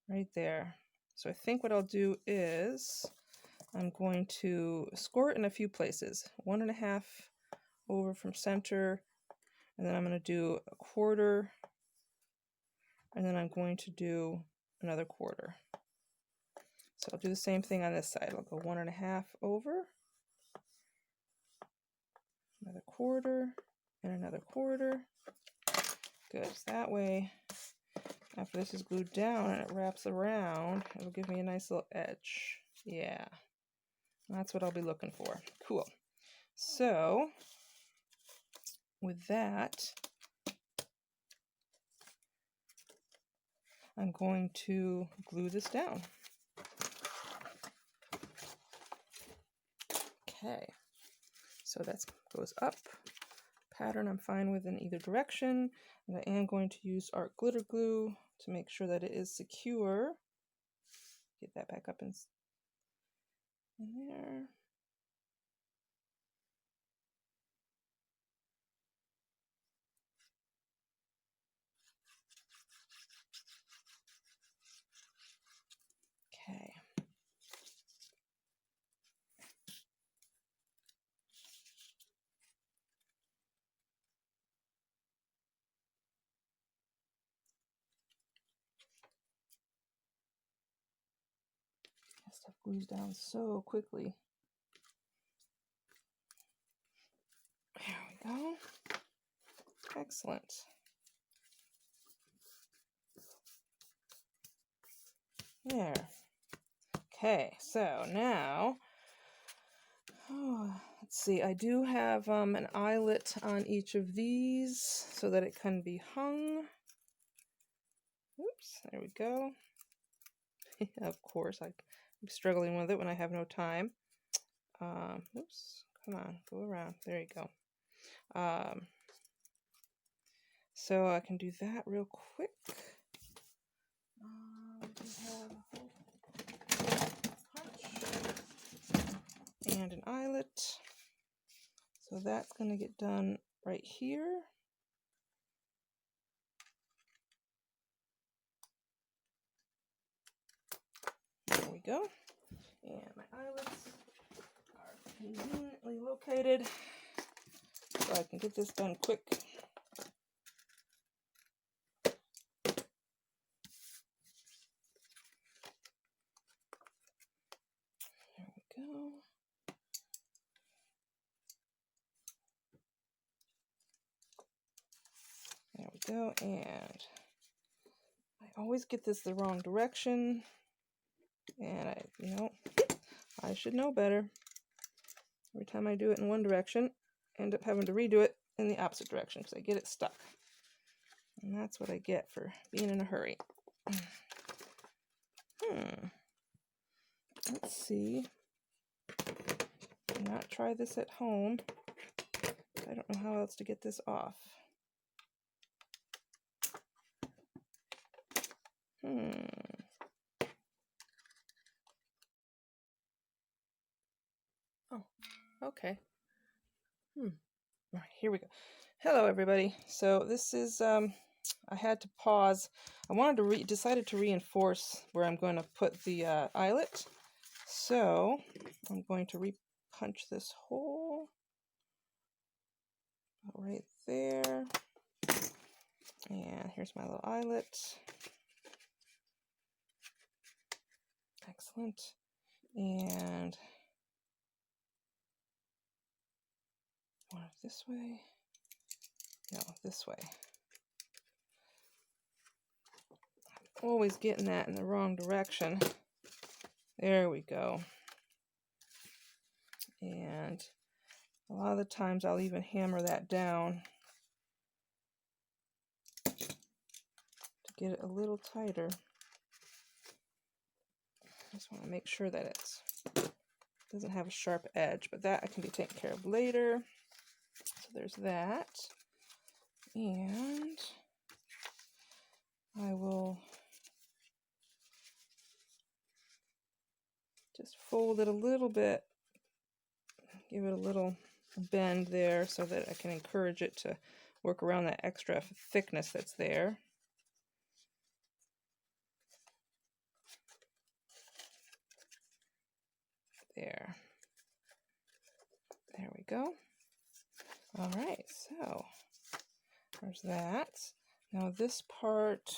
right there. So I think what I'll do is I'm going to score it in a few places. 1.5 over from center, and then I'm going to do a quarter, and then I'm going to do another quarter. So I'll do the same thing on this side. I'll go 1.5 over, another quarter, and another quarter. Good. So that way, after this is glued down and it wraps around, it'll give me a nice little edge. Yeah, that's what I'll be looking for. Cool. So with that, I'm going to glue this down. Okay, so that goes up. Pattern I'm fine with in either direction, and I am going to use art glitter glue to make sure that it is secure. Get that back up in there. Okay. That stuff glues down so quickly. There we go. Excellent. There. Okay, so now, let's see, I do have an eyelet on each of these so that it can be hung. Oops, there we go. Of course, I'm struggling with it when I have no time. Oops, come on, go around. There you go. So I can do that real quick. We have a punch and an eyelet. So that's going to get done right here. There we go. And my eyelets are conveniently located so I can get this done quick. There we go. There we go. And I always get this the wrong direction. And I should know better. Every time I do it in one direction, I end up having to redo it in the opposite direction because I get it stuck. And that's what I get for being in a hurry. Let's see. Do not try this at home. I don't know how else to get this off. Oh, okay. All right, here we go. Hello, everybody. So this is, I had to pause. I wanted to decided to reinforce where I'm going to put the eyelet. So I'm going to punch this hole right there. And here's my little eyelet. Excellent. And one this way. No, this way. always getting that in the wrong direction. There we go. And a lot of the times I'll even hammer that down to get it a little tighter. I just want to make sure that it doesn't have a sharp edge, but that can be taken care of later. So there's that. And I will just fold it a little bit, give it a little bend there so that I can encourage it to work around that extra thickness that's there. There we go. All right, so there's that. Now this part,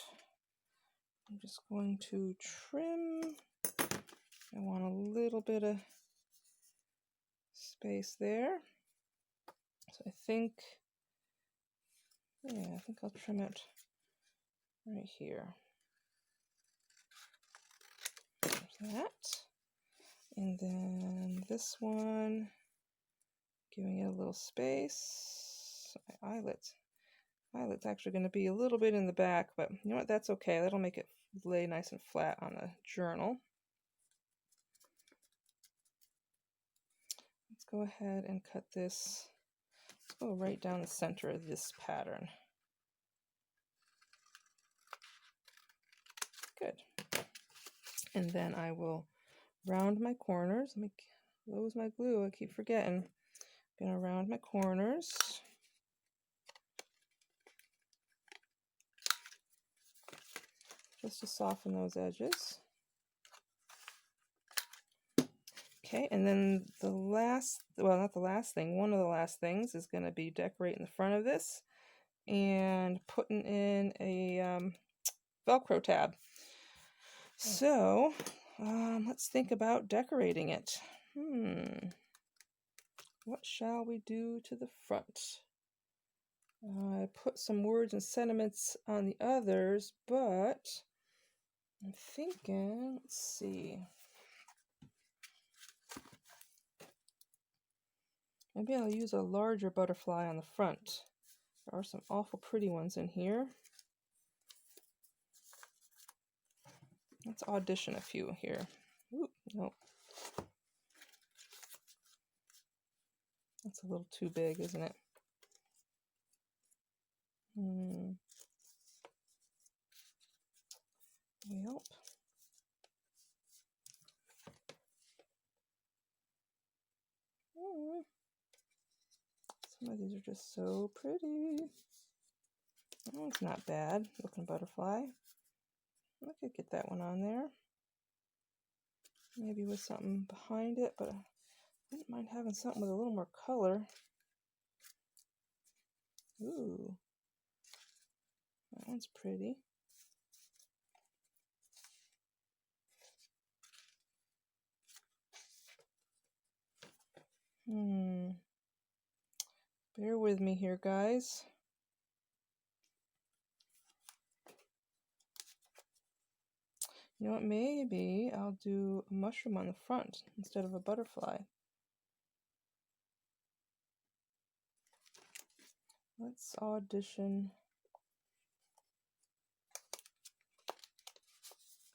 I'm just going to trim. I want a little bit of space there. So I think I'll trim it right here. There's that. And then this one, giving it a little space. My eyelet's actually going to be a little bit in the back, but you know what, that's okay. That'll make it lay nice and flat on the journal. Let's go ahead and cut this. Let's go right down the center of this pattern. Good. And then I will round my corners. Let me close my glue. I keep forgetting. I'm going to round my corners. Just to soften those edges. Okay, and then the last, well, not the last thing, one of the last things is going to be decorating the front of this and putting in a Velcro tab. So, let's think about decorating it. What shall we do to the front? I put some words and sentiments on the others, but I'm thinking, let's see. Maybe I'll use a larger butterfly on the front. There are some awful pretty ones in here. Let's audition a few here. Ooh, nope. That's a little too big, isn't it? Yep. Some of these are just so pretty. Oh, it's not bad looking butterfly. I could get that one on there. Maybe with something behind it, but I wouldn't mind having something with a little more color. Ooh, that one's pretty. Bear with me here, guys. You know what, maybe I'll do a mushroom on the front instead of a butterfly. Let's audition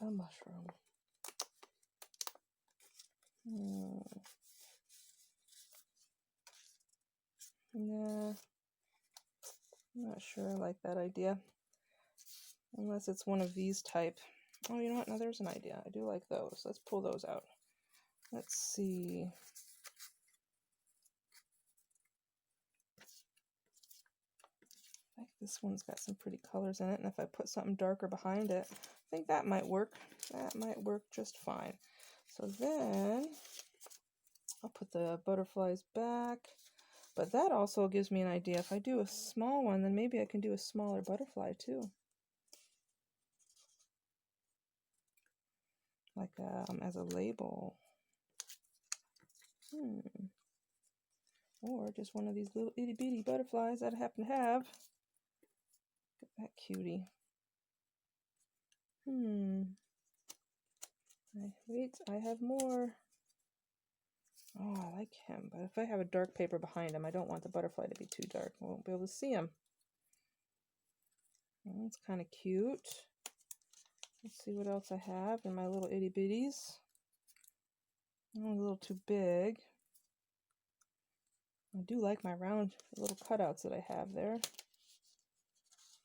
a mushroom. Nah, I'm not sure I like that idea. Unless it's one of these type. Oh, you know what? No, there's an idea. I do like those. Let's pull those out. Let's see. I think this one's got some pretty colors in it, and if I put something darker behind it, I think that might work. That might work just fine. So then I'll put the butterflies back, but that also gives me an idea. If I do a small one, then maybe I can do a smaller butterfly too. Like as a label. Or just one of these little itty bitty butterflies that I happen to have. Look at that cutie. Wait, I have more. Oh, I like him, but if I have a dark paper behind him, I don't want the butterfly to be too dark. I won't be able to see him. Oh, it's kind of cute. Let's see what else I have in my little itty bitties. Oh, a little too big. I do like my round little cutouts that I have there.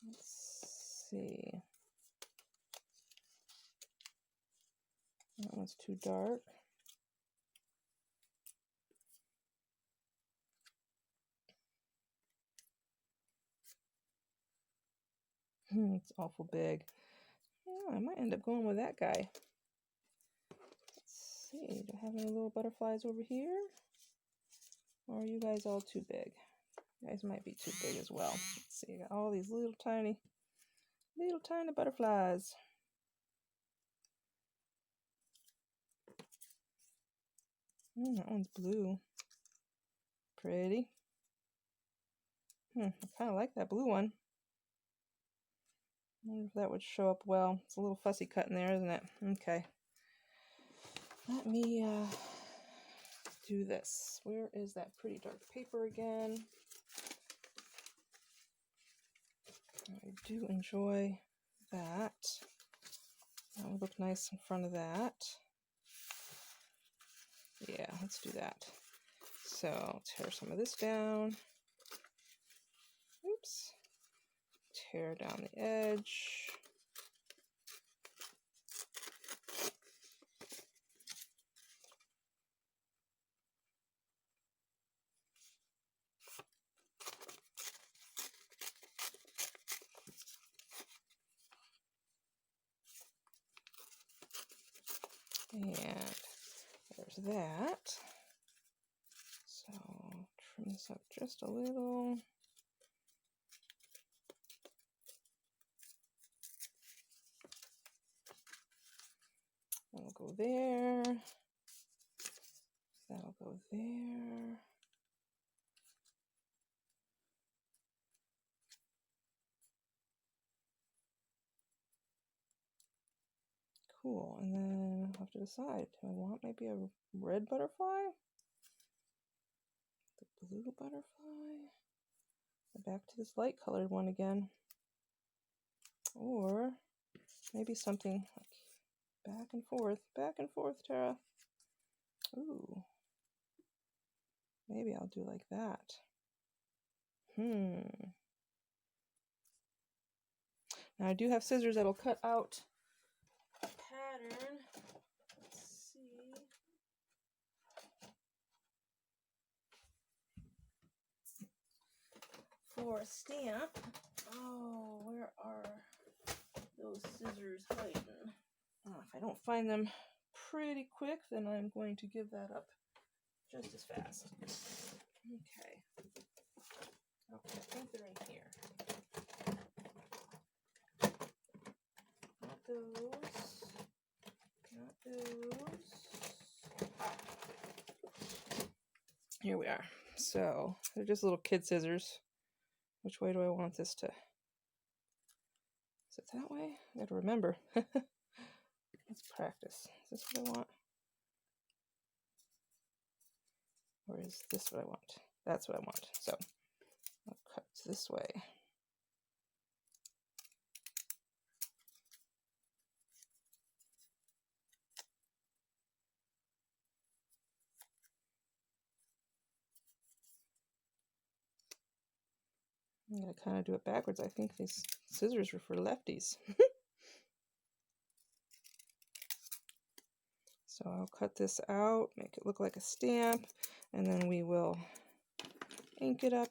Let's see. That one's too dark. It's awful big. Oh, I might end up going with that guy. Let's see. Do I have any little butterflies over here? Or are you guys all too big? You guys might be too big as well. Let's see. I got all these little tiny butterflies. That one's blue. Pretty. I kind of like that blue one. I wonder if that would show up well. It's a little fussy cut in there, isn't it? Okay. Let me do this. Where is that pretty dark paper again? I do enjoy that. That would look nice in front of that. Yeah, let's do that. So I'll tear some of this down. Oops. Tear down the edge. And there's that. So trim this up just a little. That'll go there. That'll go there. Cool. And then I'll have to decide. Do I want maybe a red butterfly? The blue butterfly? Back to this light colored one again. Or maybe something like back and forth, Tara. Ooh. Maybe I'll do like that. Now I do have scissors that'll cut out a pattern. Let's see. For a stamp. Oh, where are those scissors hiding? If I don't find them pretty quick, then I'm going to give that up just as fast. Okay. Okay, I think they're in here. Not those. Not those. Here we are. So, they're just little kid scissors. Which way do I want this to? Is it that way? I gotta remember. Let's practice. Is this what I want? Or is this what I want? That's what I want. So, I'll cut this way. I'm going to kind of do it backwards. I think these scissors are for lefties. So I'll cut this out, make it look like a stamp, and then we will ink it up.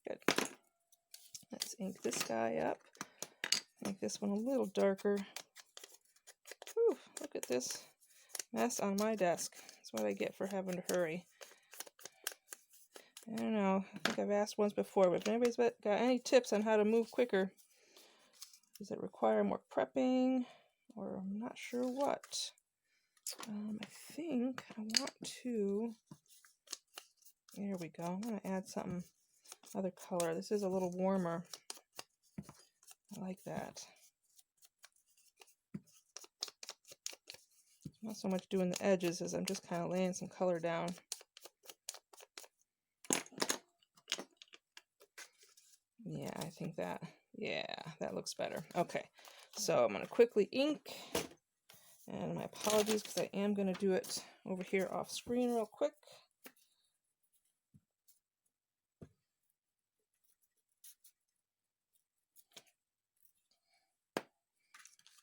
Good. Let's ink this guy up. Make this one a little darker. Whew, look at this mess on my desk. That's what I get for having to hurry. I don't know. I think I've asked once before, but if anybody's got any tips on how to move quicker, does it require more prepping, or I'm not sure what. I think I want to, there we go. I'm going to add something other color. This is a little warmer. I like that. Not so much doing the edges as I'm just kind of laying some color down. Yeah, I think that, yeah, that looks better. Okay, so I'm going to quickly ink. And my apologies because I am going to do it over here off screen real quick.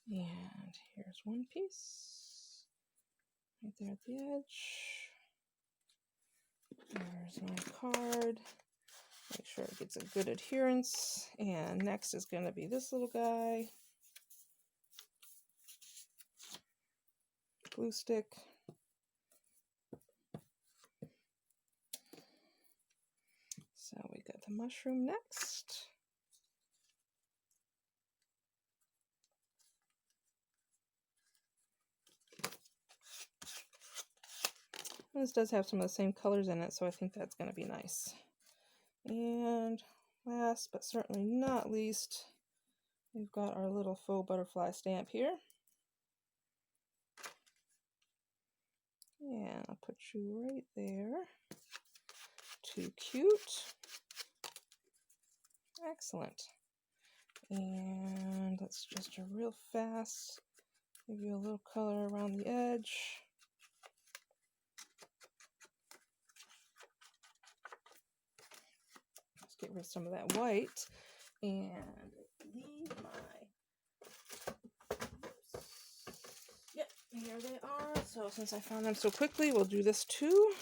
And here's one piece. Right there at the edge. There's my card. Make sure it gets a good adherence. And next is going to be this little guy. Glue stick. So we got the mushroom next. And this does have some of the same colors in it, so I think that's going to be nice. And last but certainly not least, we've got our little faux butterfly stamp here. And I'll put you right there. Too cute. Excellent. And let's just real fast give you a little color around the edge. Let's get rid of some of that white and leave my, yep, here they are. So since I found them so quickly, we'll do this too.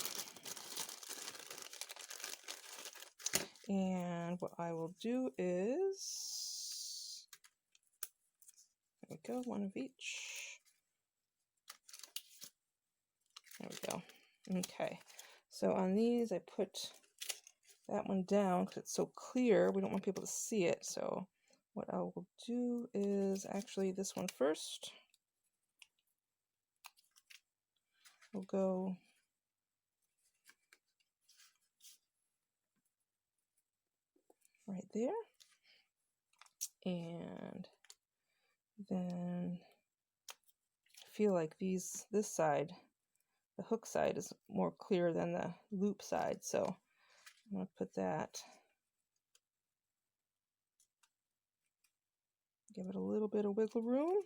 And what I will do is, there we go, one of each. There we go. Okay, so on these I put that one down because it's so clear. We don't want people to see it. So what I will do is actually this one first. We'll go right there. And then I feel like this side, the hook side, is more clear than the loop side. So I'm going to put that. Give it a little bit of wiggle room.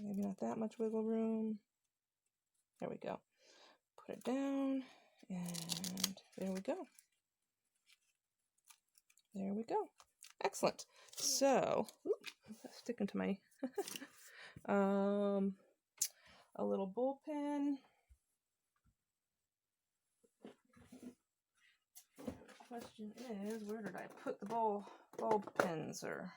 Maybe not that much wiggle room. There we go. Put it down, and there we go. There we go. Excellent. So, sticking to my a little ball pen. Question is, where did I put the bulb pens? Or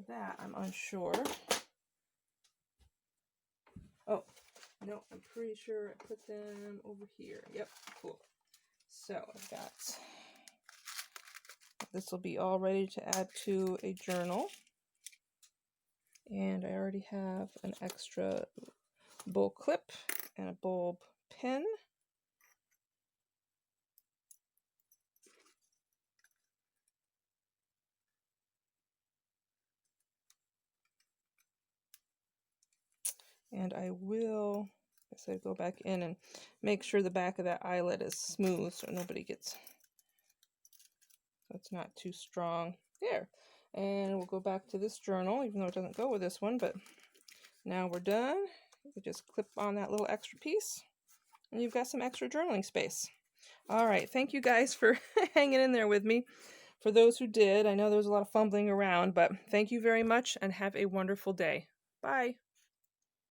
that I'm unsure. Oh, no, I'm pretty sure I put them over here. Yep, cool. So I've got, this will be all ready to add to a journal. And I already have an extra bulb clip and a bulb pen. And I will, I said, go back in and make sure the back of that eyelet is smooth so nobody gets, so it's not too strong. There. And we'll go back to this journal, even though it doesn't go with this one, but now we're done. You just clip on that little extra piece, and you've got some extra journaling space. All right, thank you guys for hanging in there with me. For those who did, I know there was a lot of fumbling around, but thank you very much and have a wonderful day. Bye.